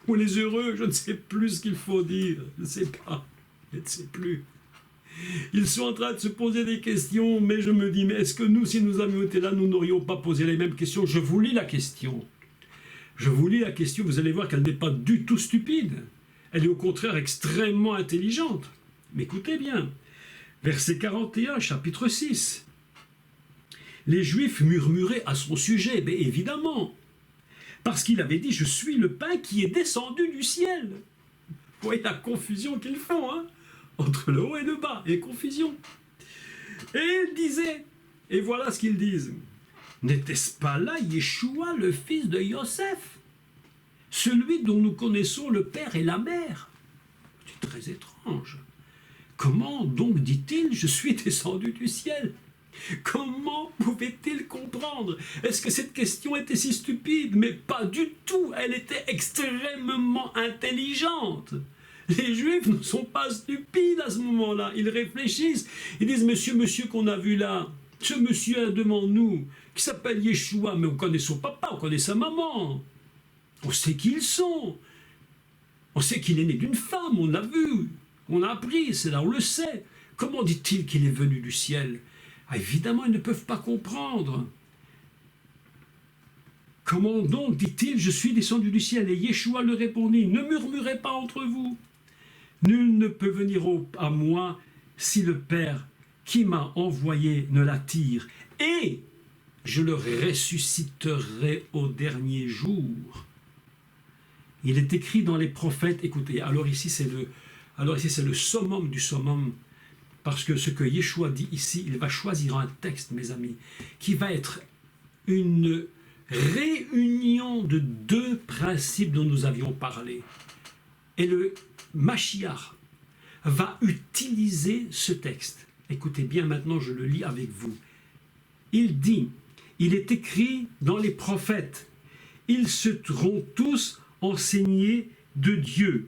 ou les heureux, je ne sais plus ce qu'il faut dire, je ne sais pas, je ne sais plus. Ils sont en train de se poser des questions, mais je me dis, mais est-ce que nous, si nous avions été là, nous n'aurions pas posé les mêmes questions? Je vous lis la question. Je vous lis la question, vous allez voir qu'elle n'est pas du tout stupide. Elle est au contraire extrêmement intelligente. Mais écoutez bien, verset 41, chapitre 6. Les Juifs murmuraient à son sujet, mais évidemment, parce qu'il avait dit, je suis le pain qui est descendu du ciel. Vous voyez la confusion qu'ils font, hein, entre le haut et le bas, et confusion. Et il disait, et voilà ce qu'ils disent, n'était-ce pas là Yeshua, le fils de Yosef, celui dont nous connaissons le père et la mère? C'est très étrange. Comment donc dit-il, je suis descendu du ciel? Comment pouvait-il comprendre? Est-ce que cette question était si stupide? Mais pas du tout, elle était extrêmement intelligente. Les Juifs ne sont pas stupides à ce moment-là, ils réfléchissent, ils disent, monsieur qu'on a vu là, ce monsieur devant nous, qui s'appelle Yeshua, mais on connaît son papa, on connaît sa maman, on sait qui ils sont, on sait qu'il est né d'une femme, on l'a vu, on a appris, c'est là, on le sait. Comment dit-il qu'il est venu du ciel? Ah, évidemment, ils ne peuvent pas comprendre. Comment donc, dit-il, je suis descendu du ciel? Et Yeshua le répondit, ne murmurez pas entre vous. Nul ne peut venir à moi si le Père qui m'a envoyé ne l'attire. Et je le ressusciterai au dernier jour. Il est écrit dans les prophètes, écoutez, alors ici c'est le summum du summum. Parce que ce que Yeshua dit ici, il va choisir un texte, mes amis, qui va être une réunion de deux principes dont nous avions parlé. Et le Mashiach va utiliser ce texte. Écoutez bien, maintenant je le lis avec vous. Il dit, il est écrit dans les prophètes, ils seront tous enseignés de Dieu.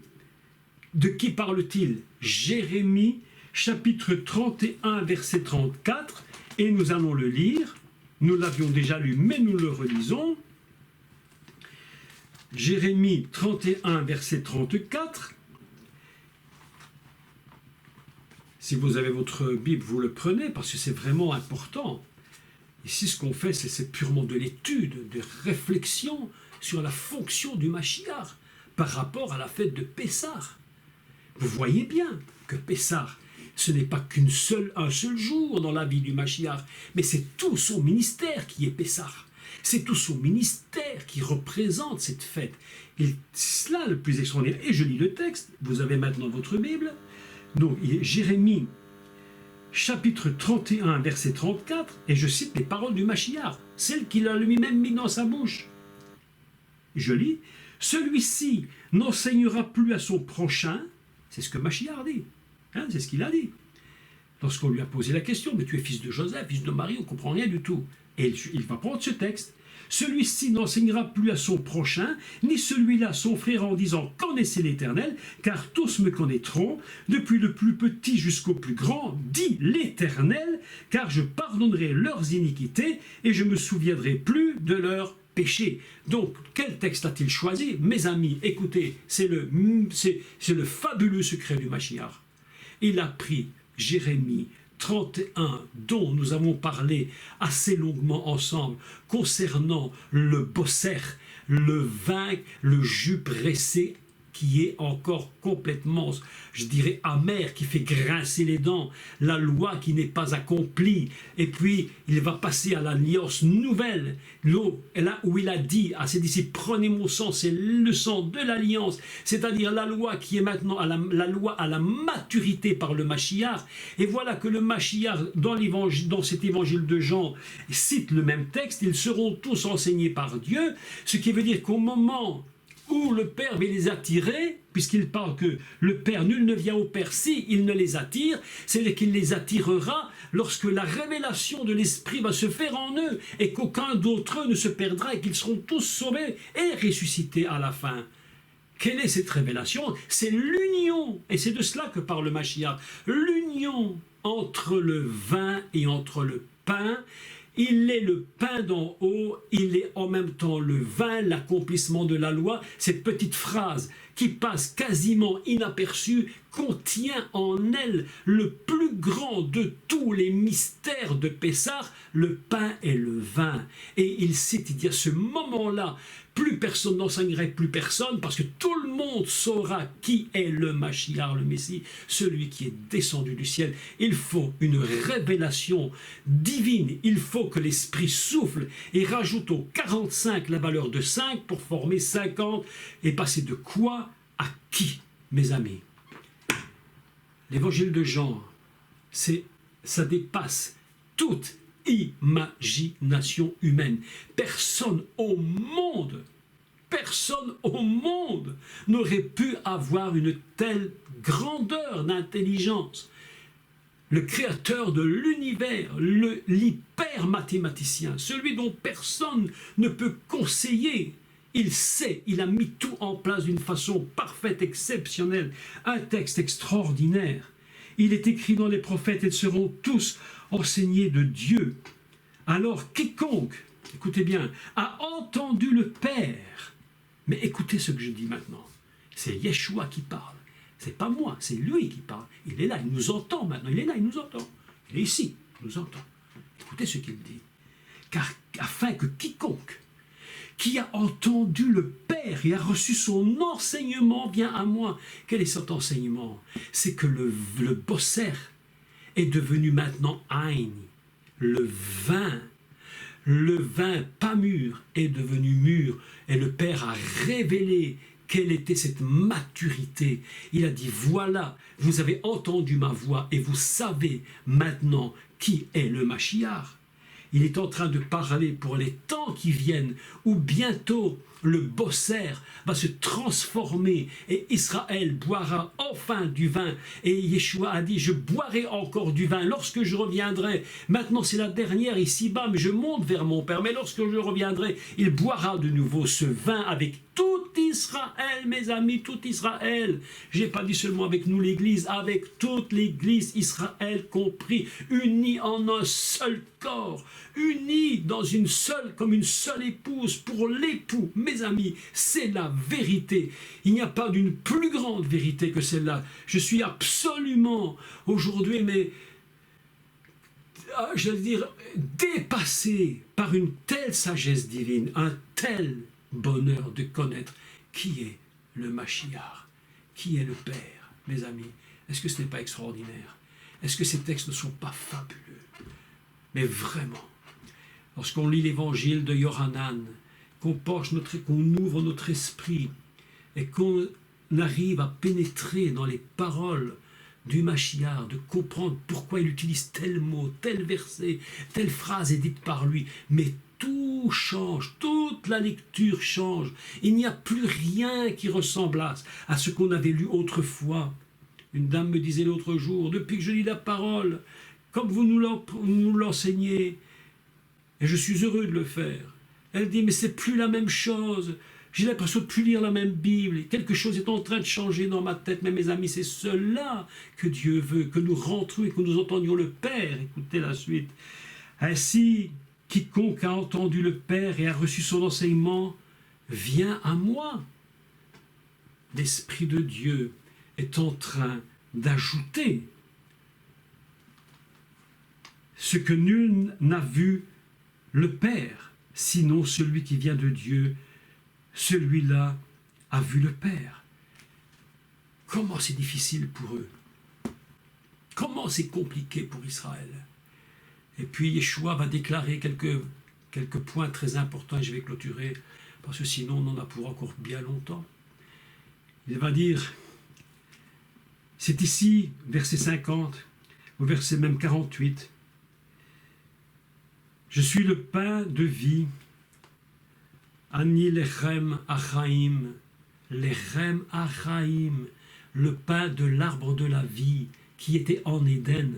De qui parle-t-il? Jérémie, chapitre 31, verset 34, et nous allons le lire. Nous l'avions déjà lu, mais nous le relisons. Jérémie 31, verset 34. Si vous avez votre Bible, vous le prenez, parce que c'est vraiment important. Ici, ce qu'on fait, c'est purement de l'étude, de réflexion sur la fonction du Mashiach par rapport à la fête de Pessah. Vous voyez bien que Pessah, ce n'est pas un seul jour dans la vie du Mashiach, mais c'est tout son ministère qui est Pessah. C'est tout son ministère qui représente cette fête. Et c'est cela le plus extraordinaire. Et je lis le texte, vous avez maintenant votre Bible. Donc, Jérémie, chapitre 31, verset 34, et je cite les paroles du Mashiach, celles qu'il a lui-même mis dans sa bouche. Je lis, celui-ci n'enseignera plus à son prochain, c'est ce que Mashiach dit, Hein, c'est ce qu'il a dit. Lorsqu'on lui a posé la question, mais tu es fils de Joseph, fils de Marie, on ne comprend rien du tout. Et il va prendre ce texte. Celui-ci n'enseignera plus à son prochain, ni celui-là à son frère en disant « Connaissez l'Éternel, car tous me connaîtront, depuis le plus petit jusqu'au plus grand, dit l'Éternel, car je pardonnerai leurs iniquités et je me souviendrai plus de leurs péchés. » Donc, quel texte a-t-il choisi? Mes amis, écoutez, c'est le fabuleux secret du Mashiach. Il a pris Jérémie 31, dont nous avons parlé assez longuement ensemble, concernant le bosser, le vin, le jus pressé, qui est encore complètement, je dirais, amer, qui fait grincer les dents, la loi qui n'est pas accomplie, et puis il va passer à l'alliance nouvelle, là où il a dit à ses disciples, prenez mon sang, c'est le sang de l'alliance, c'est-à-dire la loi qui est maintenant la loi à la maturité par le Mashiach, et voilà que le Mashiach, dans cet évangile de Jean, cite le même texte, ils seront tous enseignés par Dieu, ce qui veut dire qu'au moment où le Père va les attirer, puisqu'il parle que le Père, nul ne vient au Père si il ne les attire, c'est qu'il les attirera lorsque la révélation de l'Esprit va se faire en eux et qu'aucun d'entre eux ne se perdra et qu'ils seront tous sauvés et ressuscités à la fin. Quelle est cette révélation? C'est l'union, et c'est de cela que parle Mashiach, l'union entre le vin et entre le pain. Il est le pain d'en haut, il est en même temps le vin, l'accomplissement de la loi. Cette petite phrase qui passe quasiment inaperçue contient en elle le plus grand de tous les mystères de Pessah, le pain et le vin. Et il cite, il dit à ce moment-là, plus personne n'enseignerait plus personne, parce que tout le monde saura qui est le Mashiach, le Messie, celui qui est descendu du ciel. Il faut une révélation divine, il faut que l'Esprit souffle et rajoute au 45 la valeur de 5 pour former 50 et passer de quoi à qui, mes amis? L'évangile de Jean, ça dépasse toute imagination humaine. Personne au monde n'aurait pu avoir une telle grandeur d'intelligence. Le créateur de l'univers, l'hyper-mathématicien, celui dont personne ne peut conseiller, il sait, il a mis tout en place d'une façon parfaite, exceptionnelle, un texte extraordinaire. Il est écrit dans les prophètes, ils seront tous enseignés de Dieu. Alors quiconque, écoutez bien, a entendu le Père, mais écoutez ce que je dis maintenant, c'est Yeshua qui parle, c'est pas moi, c'est lui qui parle, il est là, il nous entend maintenant, il est là, il nous entend, il est ici, il nous entend. Écoutez ce qu'il dit, car afin que quiconque qui a entendu le Père et a reçu son enseignement vient à moi. Quel est cet enseignement? C'est que le bosser est devenu maintenant Ein, le vin pas mûr est devenu mûr, et le Père a révélé quelle était cette maturité. Il a dit, voilà, vous avez entendu ma voix et vous savez maintenant qui est le Mashiach. Il est en train de parler pour les temps qui viennent, où bientôt le bosser va se transformer et Israël boira enfin du vin. Et Yeshua a dit, je boirai encore du vin lorsque je reviendrai. Maintenant c'est la dernière ici-bas, mais je monte vers mon Père. Mais lorsque je reviendrai, il boira de nouveau ce vin avec tout Israël, mes amis, tout Israël. Je n'ai pas dit seulement avec nous l'Église, avec toute l'Église, Israël compris, unis en un seul corps, unis dans une seule, comme une seule épouse pour l'époux. Mes amis, c'est la vérité. Il n'y a pas d'une plus grande vérité que celle-là. Je suis absolument aujourd'hui, mais je veux dire, dépassé par une telle sagesse divine, un tel bonheur de connaître qui est le Mashiach, qui est le Père, mes amis. Est-ce que ce n'est pas extraordinaire? Est-ce que ces textes ne sont pas fabuleux? Mais vraiment, lorsqu'on lit l'évangile de Yohanan, qu'on ouvre notre esprit et qu'on arrive à pénétrer dans les paroles du Mashiach, de comprendre pourquoi il utilise tel mot, tel verset, telle phrase est dite par lui, mais tout change, toute la lecture change. Il n'y a plus rien qui ressemble à ce qu'on avait lu autrefois. Une dame me disait l'autre jour, depuis que je lis la parole, comme vous nous l'enseignez, et je suis heureux de le faire. Elle dit, mais c'est plus la même chose. J'ai l'impression de plus lire la même Bible. Quelque chose est en train de changer dans ma tête. Mais mes amis, c'est cela que Dieu veut, que nous rentrions et que nous entendions le Père. Écoutez la suite. Ainsi, quiconque a entendu le Père et a reçu son enseignement, vient à moi. L'Esprit de Dieu est en train d'ajouter ce que nul n'a vu le Père, sinon celui qui vient de Dieu, celui-là a vu le Père. Comment c'est difficile pour eux? Comment c'est compliqué pour Israël? Et puis Yeshua va déclarer quelques points très importants, et je vais clôturer, parce que sinon on en a pour encore bien longtemps. Il va dire, c'est ici, verset 50, au verset même 48, je suis le pain de vie, Ani lechem achaim, le pain de l'arbre de la vie qui était en Éden.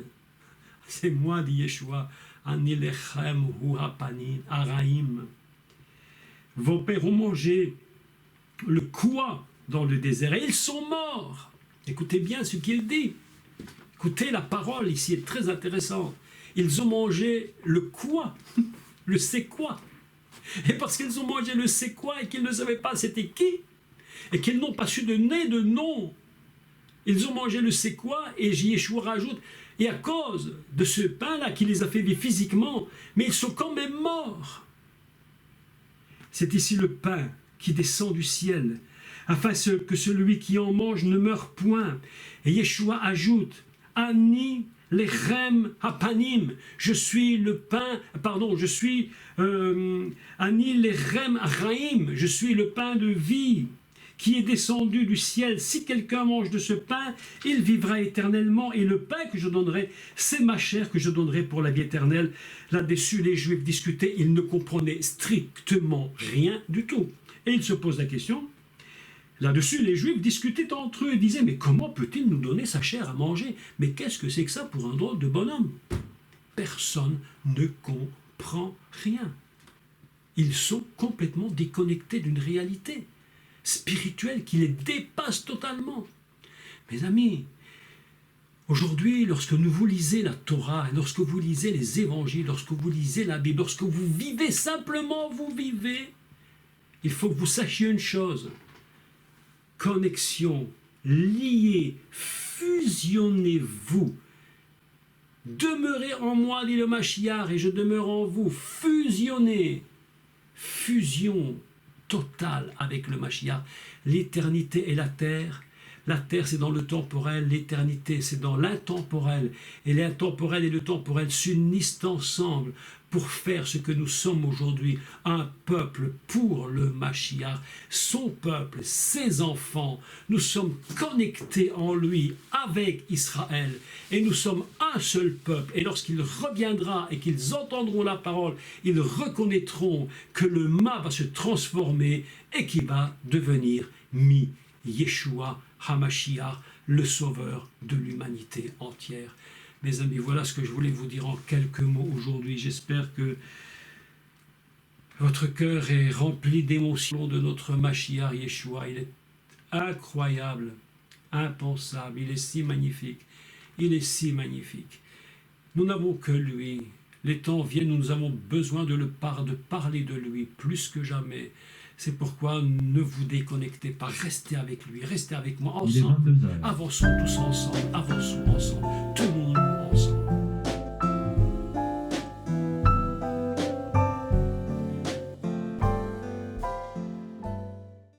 C'est moi, dit Yeshua, Ani lechem hu hapanim, araim. Vos pères ont mangé le quoi dans le désert et ils sont morts. Écoutez bien ce qu'il dit. Écoutez, la parole ici est très intéressante. Ils ont mangé le quoi, le c'est quoi. Et parce qu'ils ont mangé le c'est quoi et qu'ils ne savaient pas c'était qui, et qu'ils n'ont pas su donner de nom, ils ont mangé le c'est quoi, et Yeshua rajoute, et à cause de ce pain-là qui les a fait vivre physiquement, mais ils sont quand même morts. C'est ici le pain qui descend du ciel, afin que celui qui en mange ne meure point. Et Yeshua ajoute, Ani lechem hapanim, je suis le pain, je suis Ani lechem araim, je suis le pain de vie qui est descendu du ciel. Si quelqu'un mange de ce pain, il vivra éternellement, et le pain que je donnerai, c'est ma chair que je donnerai pour la vie éternelle. Là-dessus, les Juifs discutaient, ils ne comprenaient strictement rien du tout. Et ils se posent la question. Là-dessus, les Juifs discutaient entre eux et disaient, mais comment peut-il nous donner sa chair à manger? Mais qu'est-ce que c'est que ça pour un drôle de bonhomme? Personne ne comprend rien. Ils sont complètement déconnectés d'une réalité spirituelle qui les dépasse totalement. Mes amis, aujourd'hui, lorsque vous lisez la Torah, lorsque vous lisez les évangiles, lorsque vous lisez la Bible, lorsque vous vivez, simplement vous vivez, il faut que vous sachiez une chose. Connexion, liée, fusionnez-vous. Demeurez en moi, dit le Mashiach, et je demeure en vous. Fusionnez. Fusion totale avec le Mashiach. L'éternité et la terre. La terre, c'est dans le temporel, l'éternité, c'est dans l'intemporel. Et l'intemporel et le temporel s'unissent ensemble pour faire ce que nous sommes aujourd'hui, un peuple pour le Mashiach, son peuple, ses enfants. Nous sommes connectés en lui avec Israël et nous sommes un seul peuple. Et lorsqu'il reviendra et qu'ils entendront la parole, ils reconnaîtront que le mât va se transformer et qu'il va devenir Yeshua HaMashiach, le sauveur de l'humanité entière. Mes amis, voilà ce que je voulais vous dire en quelques mots aujourd'hui. J'espère que votre cœur est rempli d'émotions de notre Mashiach Yeshua. Il est incroyable, impensable, il est si magnifique. Il est si magnifique. Nous n'avons que lui. Les temps viennent où nous avons besoin de parler de lui plus que jamais. C'est pourquoi ne vous déconnectez pas, restez avec lui, restez avec moi ensemble. Avançons tous ensemble, avançons ensemble.